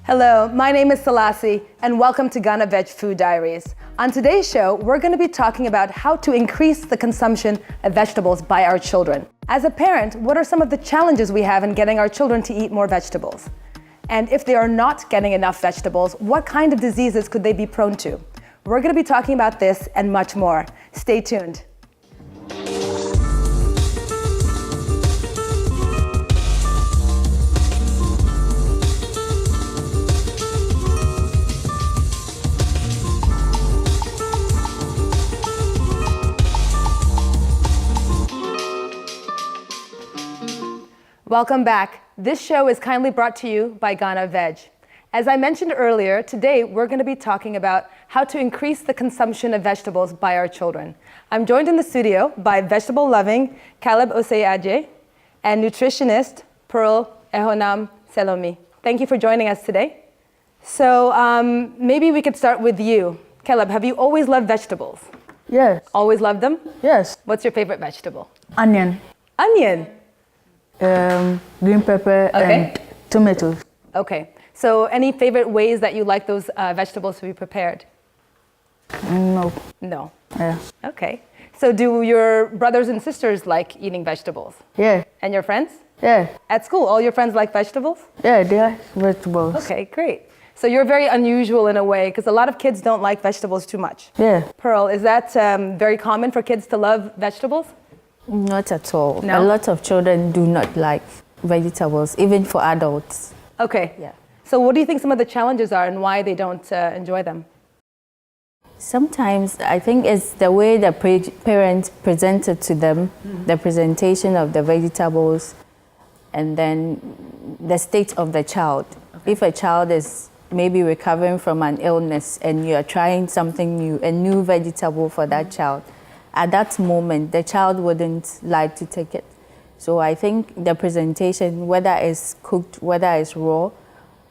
Hello, my name is Selassie, and welcome to GhanaVeg Food Diaries. On today's show, we're going to be talking about how to increase the consumption of vegetables by our children. As a parent, what are some of the challenges we have in getting our children to eat more vegetables? And if they are not getting enough vegetables, what kind of diseases could they be prone to? We're going to be talking about this and much more. Stay tuned. Welcome back. This show is kindly brought to you by GhanaVeg. As I mentioned earlier, today we're going to be talking about how to increase the consumption of vegetables by our children. I'm joined in the studio by vegetable-loving Caleb Osei-Adjei and nutritionist Pearl Ehonam Selomi. Thank you for joining us today. So maybe we could start with you. Caleb, have you always loved vegetables? Yes. Always loved them? Yes. What's your favorite vegetable? Onion. Onion? Green pepper and tomatoes. Okay. So any favorite ways that you like those vegetables to be prepared? No. No. Yeah. Okay. So do your brothers and sisters like eating vegetables? Yeah. And your friends? Yeah. At school, all your friends like vegetables? Yeah, they like vegetables. Okay, great. So you're very unusual in a way because a lot of kids don't like vegetables too much. Yeah. Pearl, is that very common for kids to love vegetables? Not at all. No? A lot of children do not like vegetables, even for adults. Okay. Yeah. So what do you think some of the challenges are and why they don't enjoy them? Sometimes I think it's the way the parents present it to them, the presentation of the vegetables, and then the state of the child. Okay. If a child is maybe recovering from an illness and you are trying something new, a new vegetable for that child, at that moment, the child wouldn't like to take it. So I think the presentation, whether it's cooked, whether it's raw,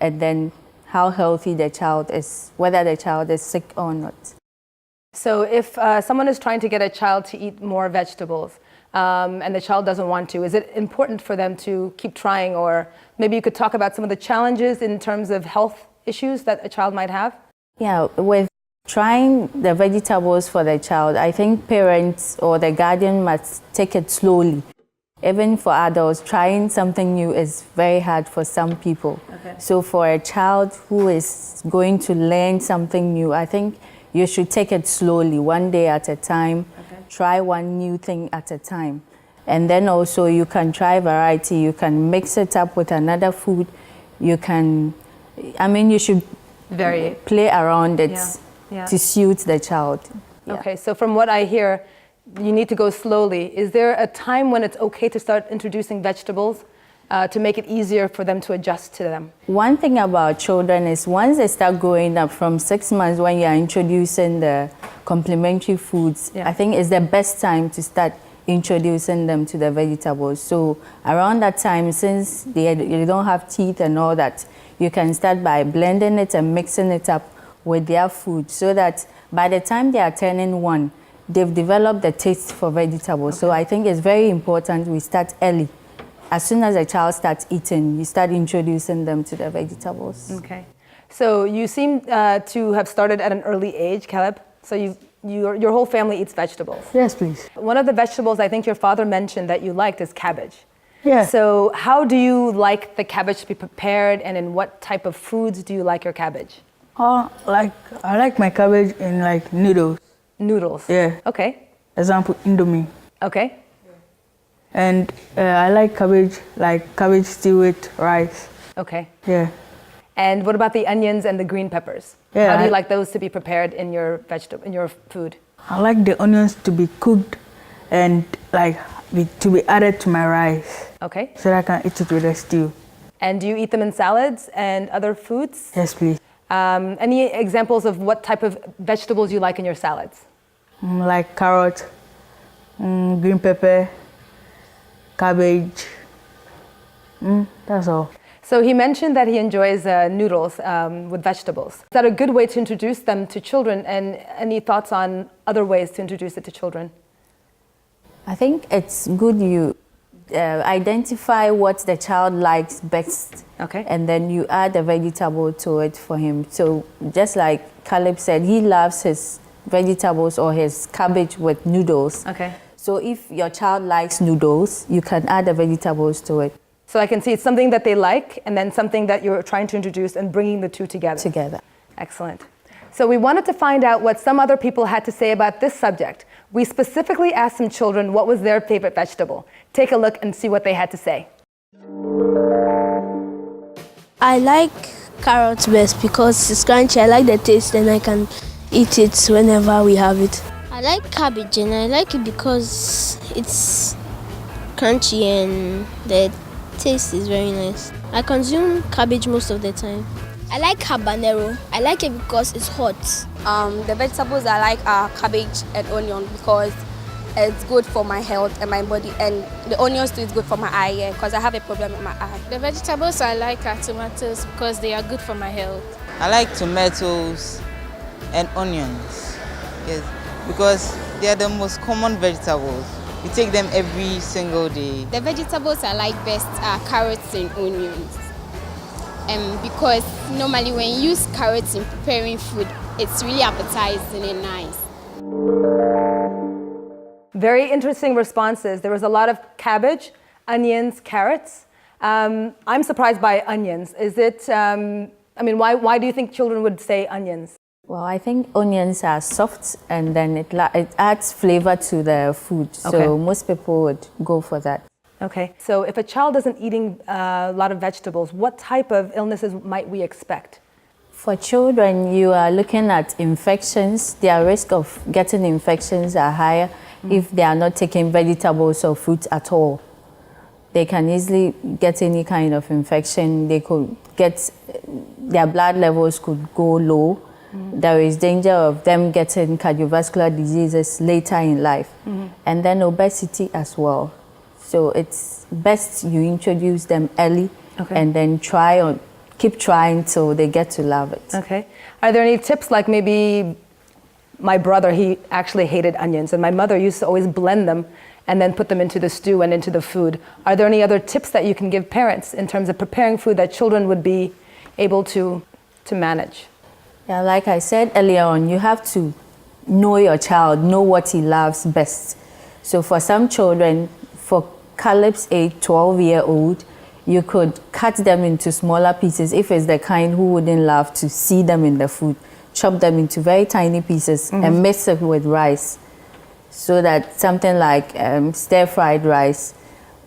and then how healthy the child is, whether the child is sick or not. So if someone is trying to get a child to eat more vegetables and the child doesn't want to, is it important for them to keep trying? Or maybe you could talk about some of the challenges in terms of health issues that a child might have? Yeah, with trying the vegetables for the child, I think parents or the guardian must take it slowly. Even for adults, trying something new is very hard for some people. Okay. So for a child who is going to learn something new, I think you should take it slowly, one day at a time. Okay. Try one new thing at a time. And then also you can try variety. You can mix it up with another food. You can, you should play around it. Yeah. To suit the child. Yeah. Okay, so from what I hear, you need to go slowly. Is there a time when it's okay to start introducing vegetables to make it easier for them to adjust to them? One thing about children is once they start growing up, from 6 months when you're introducing the complementary foods, I think it's the best time to start introducing them to the vegetables. So around that time, since they don't have teeth and all that, you can start by blending it and mixing it up with their food, so that by the time they are turning 1, they've developed the taste for vegetables. Okay. So I think it's very important we start early. As soon as a child starts eating, you start introducing them to the vegetables. Okay. So you seem to have started at an early age, Caleb. So your whole family eats vegetables. Yes, please. One of the vegetables I think your father mentioned that you liked is cabbage. Yeah. So how do you like the cabbage to be prepared, and in what type of foods do you like your cabbage? I like my cabbage in like noodles. Noodles? Yeah. Okay. Example, Indomie. Okay. And I like cabbage stew with rice. Okay. Yeah. And what about the onions and the green peppers? Yeah. How do you like those to be prepared in your food? I like the onions to be cooked and to be added to my rice. Okay. So that I can eat it with a stew. And do you eat them in salads and other foods? Yes, please. Any examples of what type of vegetables you like in your salads? Like carrot, green pepper, cabbage. That's all. So he mentioned that he enjoys noodles with vegetables. Is that a good way to introduce them to children? And any thoughts on other ways to introduce it to children? I think it's good you identify what the child likes best. Okay. And then you add a vegetable to it for him. So just like Caleb said, he loves his vegetables or his cabbage with noodles. Okay. So if your child likes noodles, you can add the vegetables to it. So I can see it's something that they like and then something that you're trying to introduce and bringing the two together. Excellent. So we wanted to find out what some other people had to say about this subject. We specifically asked some children what was their favorite vegetable. Take a look and see what they had to say. I like carrots best because it's crunchy. I like the taste and I can eat it whenever we have it. I like cabbage and I like it because it's crunchy and the taste is very nice. I consume cabbage most of the time. I like habanero. I like it because it's hot. The vegetables I like are cabbage and onion because it's good for my health and my body, and the onions too is good for my eye because I have a problem with my eye. The vegetables I like are tomatoes because they are good for my health. I like tomatoes and onions, yes, because they are the most common vegetables. We take them every single day. The vegetables I like best are carrots and onions. Because normally when you use carrots in preparing food, it's really appetizing and nice. Very interesting responses. There was a lot of cabbage, onions, carrots. I'm surprised by onions. Is it, why do you think children would say onions? Well, I think onions are soft and then it adds flavor to the food. So Okay. most people would go for that. Okay, so if a child isn't eating a lot of vegetables, what type of illnesses might we expect? For children, you are looking at infections. Their risk of getting infections are higher if they are not taking vegetables or fruits at all. They can easily get any kind of infection. They could get, their blood levels could go low. There is danger of them getting cardiovascular diseases later in life. And then obesity as well. So it's best you introduce them early and then keep trying till they get to love it. Okay. Are there any tips, like maybe my brother, he actually hated onions, and my mother used to always blend them and then put them into the stew and into the food. Are there any other tips that you can give parents in terms of preparing food that children would be able to manage? Yeah, like I said earlier on, you have to know your child, know what he loves best. So for some children, for Caleb's age, 12-year-old, you could cut them into smaller pieces if it's the kind who wouldn't love to see them in the food. Chop them into very tiny pieces and mix it with rice. So that something like stir-fried rice,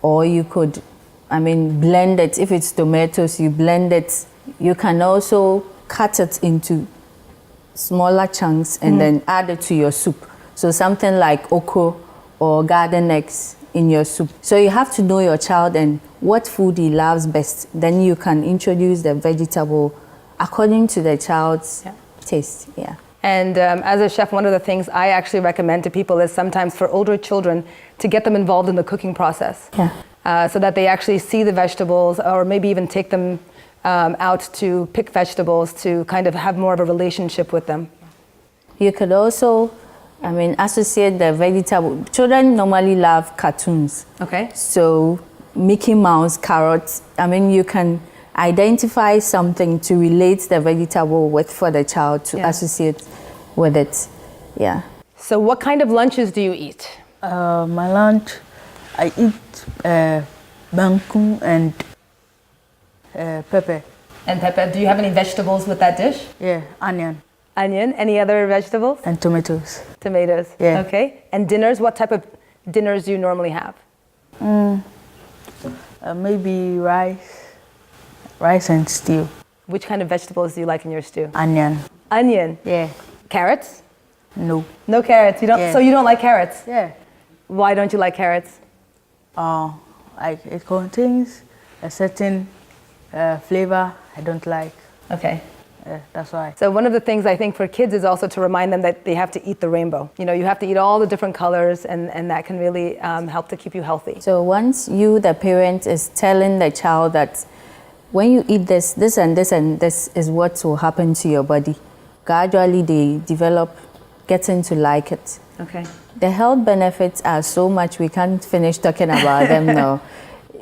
or you could, blend it. If it's tomatoes, you blend it. You can also cut it into smaller chunks and then add it to your soup. So something like okra or garden eggs in your soup. So you have to know your child and what food he loves best. Then you can introduce the vegetable according to the child's taste. Yeah. And as a chef, one of the things I actually recommend to people is sometimes for older children to get them involved in the cooking process. So that they actually see the vegetables, or maybe even take them out to pick vegetables to kind of have more of a relationship with them. You could also, associate the vegetable. Children normally love cartoons. Okay. So Mickey Mouse, carrots, you can identify something to relate the vegetable with for the child to associate with it. Yeah. So what kind of lunches do you eat? My lunch, I eat banku and pepper. And pepper. Do you have any vegetables with that dish? Yeah, onion. Onion. Any other vegetables? And tomatoes. Tomatoes. Yeah. Okay. And dinners, what type of dinners do you normally have? Maybe rice and stew. Which kind of vegetables do you like in your stew? Onion. Onion. Yeah. Carrots? No. No carrots. You don't. Yeah. So you don't like carrots? Yeah. Why don't you like carrots? It contains a certain flavor I don't like. Okay. That's why. So one of the things I think for kids is also to remind them that they have to eat the rainbow. You know, you have to eat all the different colors, and that can really help to keep you healthy. So once you, the parent, is telling the child that when you eat this, this and this and this is what will happen to your body, gradually they develop getting to like it. Okay. The health benefits are so much, we can't finish talking about them now.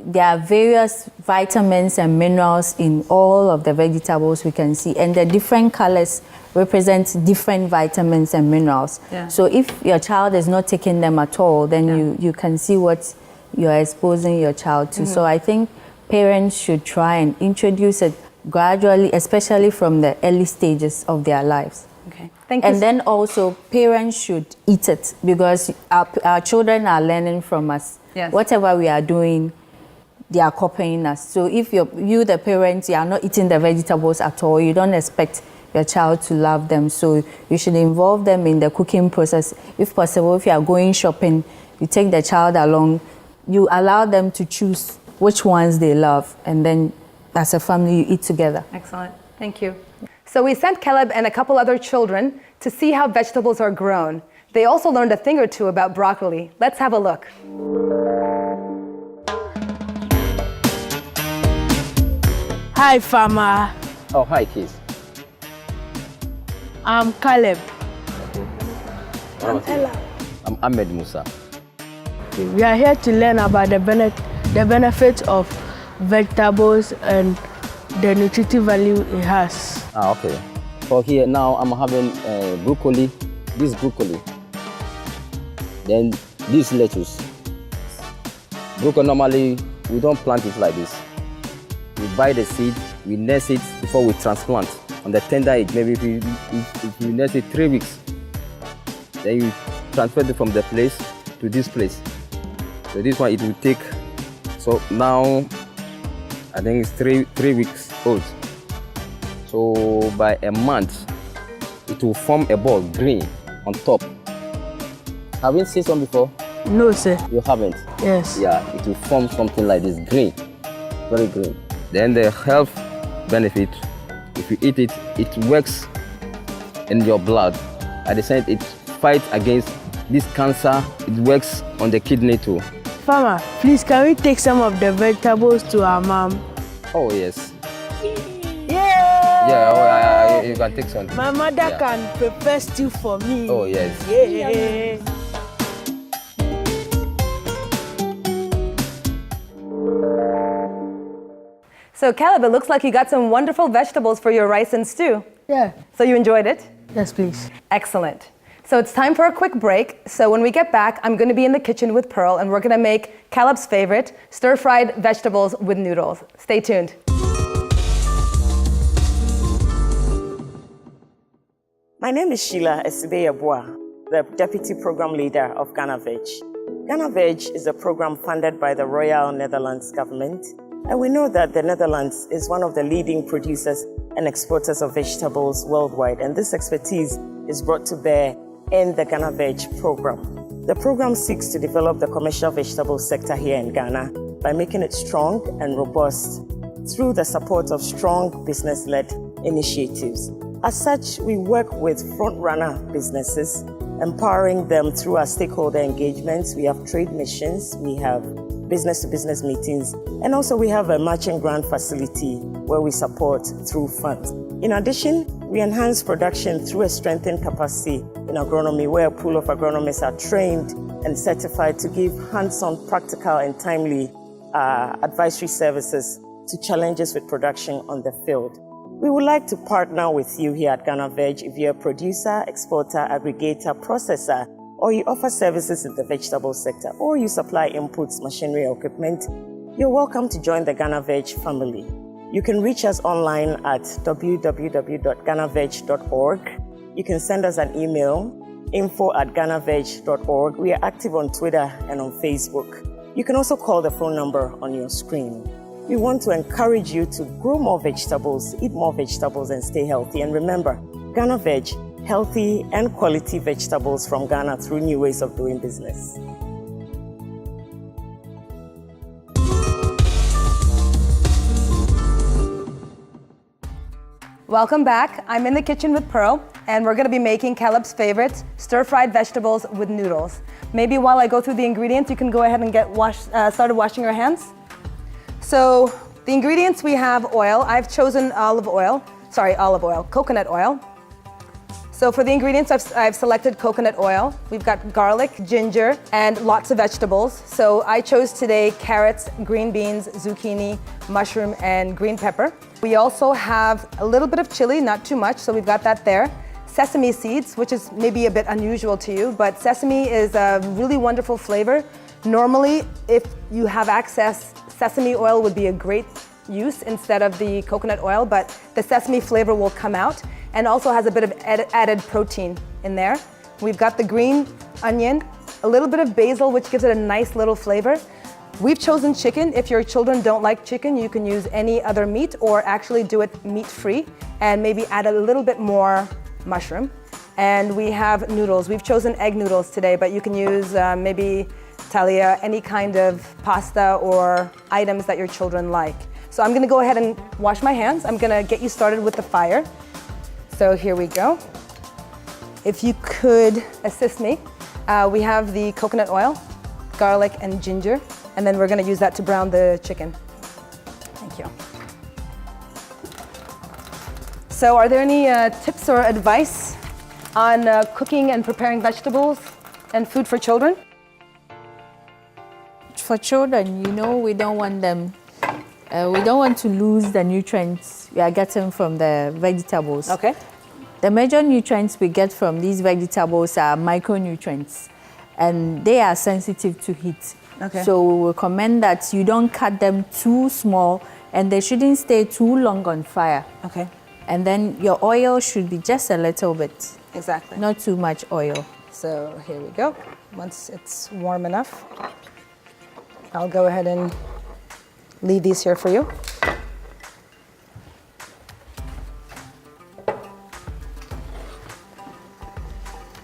There are various vitamins and minerals in all of the vegetables we can see, and the different colors represent different vitamins and minerals. Yeah. So if your child is not taking them at all, then you can see what you're exposing your child to. So I think parents should try and introduce it gradually, especially from the early stages of their lives. Okay, thank you. And then also parents should eat it, because our children are learning from us. Yes. Whatever we are doing, they are copying us. So if you the parents, you are not eating the vegetables at all, you don't expect your child to love them. So you should involve them in the cooking process. If possible, if you are going shopping, you take the child along, you allow them to choose which ones they love, and then as a family you eat together. Excellent, thank you. So we sent Caleb and a couple other children to see how vegetables are grown. They also learned a thing or two about broccoli. Let's have a look. Hi, farmer. Oh, hi, kids. I'm Caleb. I'm Ella. I'm Ahmed Musa. We are here to learn about the benefits of vegetables and the nutritive value it has. Okay. For here now, I'm having broccoli. This broccoli. Then this lettuce. Broccoli normally we don't plant it like this. We buy the seed, we nurse it before we transplant. On the tender age, maybe if you nurse it 3 weeks, then you transfer it from the place to this place. So this one it will take. So now I think it's three weeks old. So by a month, it will form a ball green on top. Have you seen some before? No, sir. You haven't? Yes. Yeah, it will form something like this, green, very green. Then the health benefit, if you eat it, it works in your blood. At the same time, it fights against this cancer. It works on the kidney too. Farmer, please can we take some of the vegetables to our mom? Oh yes. Yeah. Yeah, you can take some. My mother can prepare stew for me. Oh yes. Yeah. So Caleb, it looks like you got some wonderful vegetables for your rice and stew. Yeah. So you enjoyed it? Yes, please. Excellent. So it's time for a quick break. So when we get back, I'm going to be in the kitchen with Pearl, and we're going to make Caleb's favorite, stir-fried vegetables with noodles. Stay tuned. My name is Sheila Esibe-Yabua, the Deputy Program Leader of GhanaVeg. GhanaVeg is a program funded by the Royal Netherlands government, and we know that the Netherlands is one of the leading producers and exporters of vegetables worldwide, and this expertise is brought to bear in the GhanaVeg program. The program seeks to develop the commercial vegetable sector here in Ghana by making it strong and robust through the support of strong business-led initiatives. As such, we work with front-runner businesses, empowering them through our stakeholder engagements. We have trade missions, we have business-to-business meetings, and also we have a matching grant facility where we support through funds. In addition, we enhance production through a strengthened capacity in agronomy, where a pool of agronomists are trained and certified to give hands-on, practical, and timely advisory services to challenges with production on the field. We would like to partner with you here at GhanaVeg if you're a producer, exporter, aggregator, processor, or you offer services in the vegetable sector, or you supply inputs, machinery, or equipment. You're welcome to join the GhanaVeg family. You can reach us online at www.ghanaveg.org. You can send us an email, info@ghanaveg.org. We are active on Twitter and on Facebook. You can also call the phone number on your screen. We want to encourage you to grow more vegetables, eat more vegetables, and stay healthy. And remember, GhanaVeg, healthy and quality vegetables from Ghana through new ways of doing business. Welcome back. I'm in the kitchen with Pearl, and we're going to be making Caleb's favorite, stir-fried vegetables with noodles. Maybe while I go through the ingredients, you can go ahead and get started washing your hands. So the ingredients, we have oil. I've chosen coconut oil. So for the ingredients, I've selected coconut oil. We've got garlic, ginger, and lots of vegetables. So I chose today carrots, green beans, zucchini, mushroom, and green pepper. We also have a little bit of chili, not too much, so we've got that there. Sesame seeds, which is maybe a bit unusual to you, but sesame is a really wonderful flavor. Normally, if you have access, sesame oil would be a great use instead of the coconut oil, but the sesame flavor will come out and also has a bit of added protein in there. We've got the green onion, a little bit of basil, which gives it a nice little flavor. We've chosen chicken. If your children don't like chicken, you can use any other meat or actually do it meat-free and maybe add a little bit more mushroom. And we have noodles. We've chosen egg noodles today, but you can use maybe talia, any kind of pasta or items that your children like. So I'm gonna go ahead and wash my hands. I'm gonna get you started with the fire. So here we go. If you could assist me, we have the coconut oil, garlic, and ginger, and then we're gonna use that to brown the chicken. Thank you. So are there any tips or advice on cooking and preparing vegetables and food for children? For children, we don't want them, we don't want to lose the nutrients we are getting from the vegetables. Okay. The major nutrients we get from these vegetables are micronutrients, and they are sensitive to heat. Okay. So we recommend that you don't cut them too small, and they shouldn't stay too long on fire. Okay. And then your oil should be just a little bit. Exactly. Not too much oil. So here we go. Once it's warm enough, I'll go ahead and leave these here for you.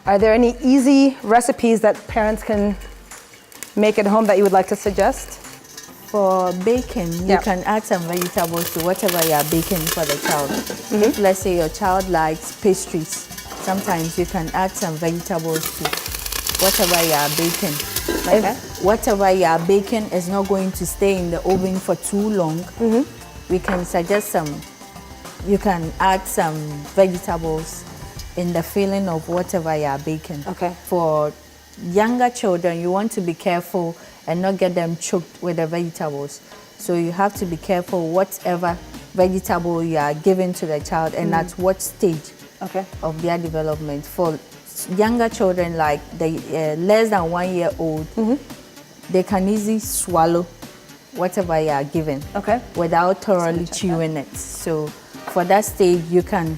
Are there any easy recipes that parents can make at home that you would like to suggest? For baking, you can add some vegetables to whatever you are baking for the child. If, let's say, your child likes pastries, sometimes you can add some vegetables to whatever you are baking. Okay. If whatever you are baking is not going to stay in the oven for too long, we can suggest you can add some vegetables in the filling of whatever you are baking. Okay. For younger children, you want to be careful and not get them choked with the vegetables. So you have to be careful whatever vegetable you are giving to the child and at what stage of their development. For younger children, like the less than 1 year old, they can easily swallow whatever you are giving without thoroughly chewing it. So for that stage, you can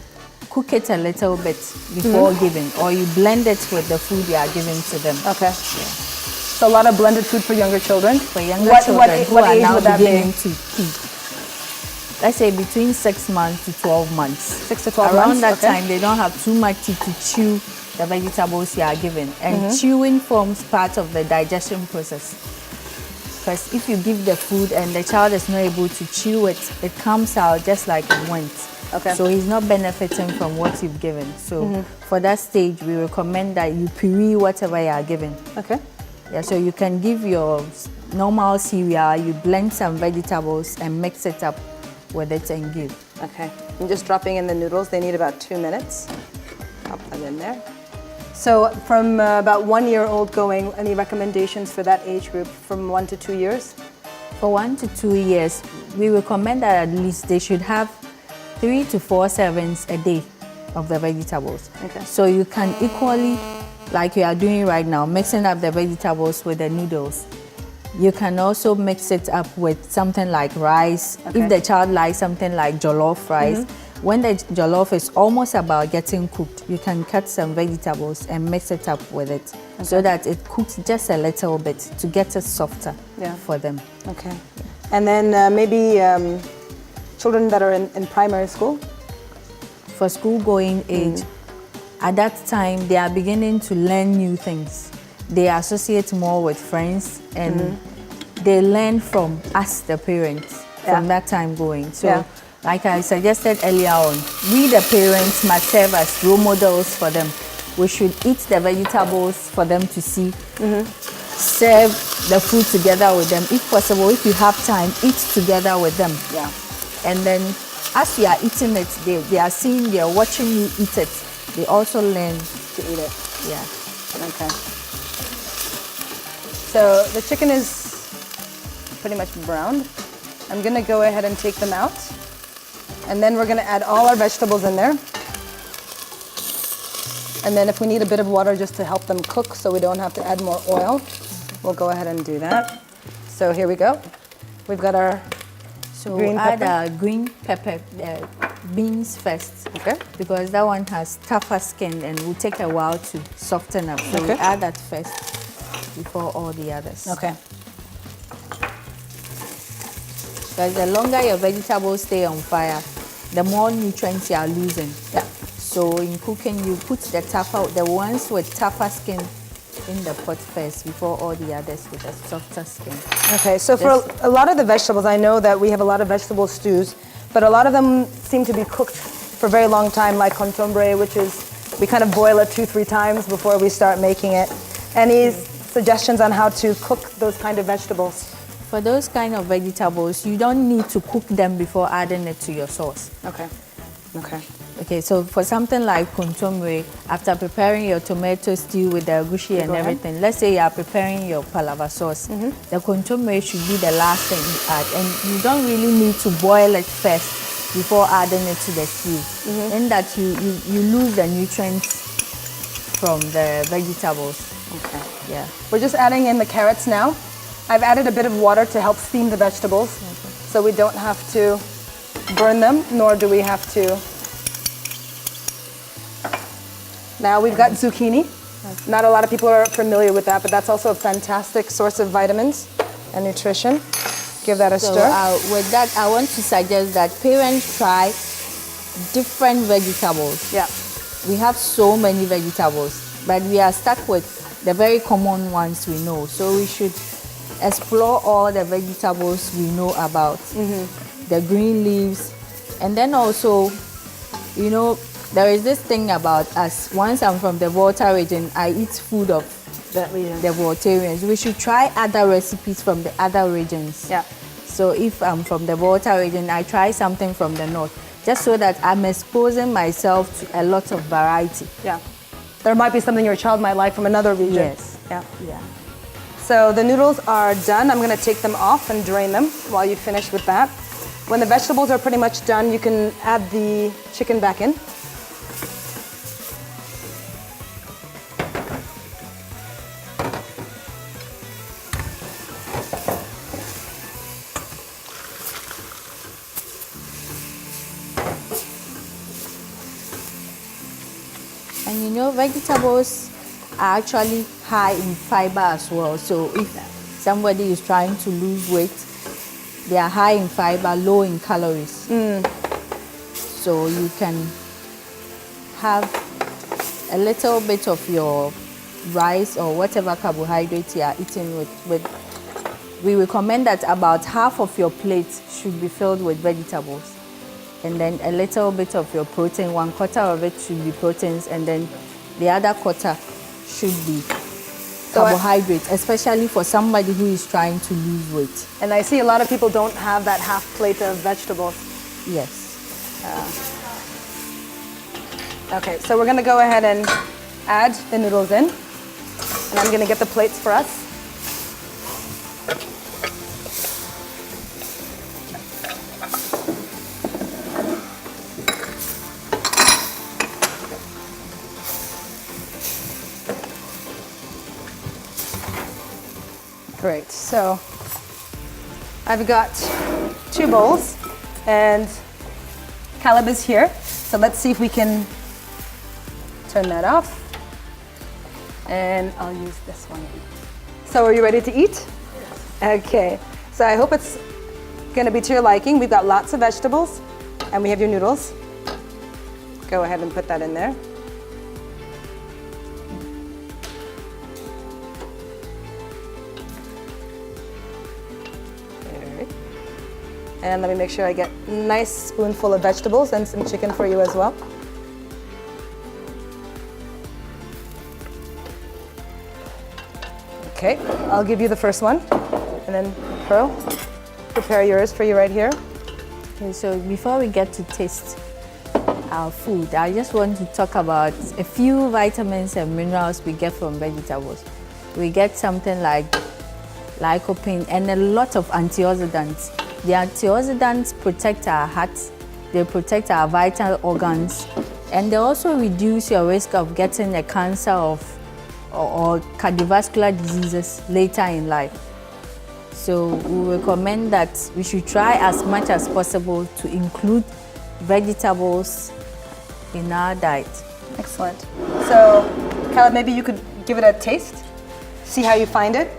cook it a little bit before giving, or you blend it with the food you are giving to them. Okay. So a lot of blended food for younger children? For younger children who are now beginning to eat. Let's say between 6 months to 12 months. 6 to 12 months? Around that time, they don't have too much teeth to chew the vegetables you are giving. And chewing forms part of the digestion process. Because if you give the food and the child is not able to chew it, it comes out just like it went. So he's not benefiting from what you've given. So for that stage, we recommend that you puree whatever you are giving. Okay. Yeah, so you can give your normal cereal, you blend some vegetables and mix it up with it and give. Okay. I'm just dropping in the noodles. They need about 2 minutes. Pop them in there. So from about 1 year old going, any recommendations for that age group from 1 to 2 years? For 1 to 2 years, we recommend that at least they should have 3 to 4 servings a day of the vegetables. Okay. So you can equally, like you are doing right now, mixing up the vegetables with the noodles. You can also mix it up with something like rice. If the child likes something like jollof rice, when the jollof is almost about getting cooked, you can cut some vegetables and mix it up with it so that it cooks just a little bit to get it softer for them. Okay. And then maybe children that are in primary school? For school-going age, at that time, they are beginning to learn new things. They associate more with friends and they learn from us, the parents, from that time going. So, like I suggested earlier on, we, the parents, must serve as role models for them. We should eat the vegetables for them to see, serve the food together with them. If possible, if you have time, eat together with them. And then as you are eating it, they are seeing, they are watching you eat it. they also learn. To eat it. Yeah. Okay. So the chicken is pretty much browned. I'm gonna go ahead and take them out. And then we're gonna add all our vegetables in there. And then if we need a bit of water just to help them cook so we don't have to add more oil, we'll go ahead and do that. So here we go. We've got our green add pepper. green pepper, beans first. Okay. Because that one has tougher skin and will take a while to soften up. So we Okay. add that first before all the others. Okay. Because the longer your vegetables stay on fire, the more nutrients you are losing. Yeah. So in cooking, you put the ones with tougher skin in the pot first before all the others with a softer skin. Okay, so for a lot of the vegetables, I know that we have a lot of vegetable stews, but a lot of them seem to be cooked for a very long time, like contombre, which is, we kind of boil it 2-3 times before we start making it. Any suggestions on how to cook those kind of vegetables? For those kind of vegetables, you don't need to cook them before adding it to your sauce. Okay. Okay. Okay, so for something like contombre, after preparing your tomato stew with the agushi and everything, let's say you are preparing your palava sauce, the contombre should be the last thing you add. And you don't really need to boil it first before adding it to the stew. In that you lose the nutrients from the vegetables. Okay. Yeah. We're just adding in the carrots now. I've added a bit of water to help steam the vegetables, so we don't have to burn them, nor do we have to. Now we've got zucchini. Not a lot of people are familiar with that, but that's also a fantastic source of vitamins and nutrition. Give that a stir. With that, I want to suggest that parents try different vegetables. Yeah. We have so many vegetables, but we are stuck with the very common ones we know. So we should explore all the vegetables we know about, the green leaves, and then also, you know, there is this thing about us. Once I'm from the Volta region, I eat food of that region. The Voltarians. We should try other recipes from the other regions. Yeah. So if I'm from the Volta region, I try something from the north, just so that I'm exposing myself to a lot of variety. Yeah. There might be something your child might like from another region. Yes. Yeah. Yeah. So the noodles are done. I'm going to take them off and drain them while you finish with that. When the vegetables are pretty much done, you can add the chicken back in. And you know, vegetables are actually high in fiber as well. So if somebody is trying to lose weight, they are high in fiber, low in calories. So you can have a little bit of your rice or whatever carbohydrate you are eating with. We recommend that about half of your plate should be filled with vegetables. And then a little bit of your protein, 1/4 of it should be proteins, and then the other quarter should be carbohydrates, especially for somebody who is trying to lose weight. And I see a lot of people don't have that half plate of vegetables. Yes. Okay, so we're going to go ahead and add the noodles in. And I'm going to get the plates for us. Great, so I've got 2 bowls and Caleb is here. So let's see if we can turn that off. And I'll use this one. So are you ready to eat? Okay, so I hope it's gonna be to your liking. We've got lots of vegetables and we have your noodles. Go ahead and put that in there. And let me make sure I get a nice spoonful of vegetables and some chicken for you as well. Okay, I'll give you the first one. And then Pearl, prepare yours for you right here. Okay, so before we get to taste, our food, I just want to talk about a few vitamins and minerals we get from vegetables. We get something like lycopene and a lot of antioxidants. The antioxidants protect our hearts, they protect our vital organs, and they also reduce your risk of getting a cancer or cardiovascular diseases later in life. So we recommend that we should try as much as possible to include vegetables in our diet. Excellent. So, Caleb, maybe you could give it a taste, see how you find it.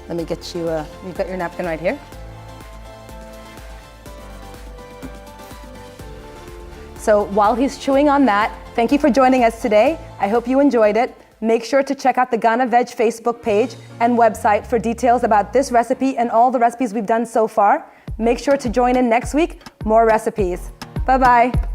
Let me get you, you've got your napkin right here. So while he's chewing on that, thank you for joining us today. I hope you enjoyed it. Make sure to check out the GhanaVeg Facebook page and website for details about this recipe and all the recipes we've done so far. Make sure to join in next week, more recipes. Bye-bye.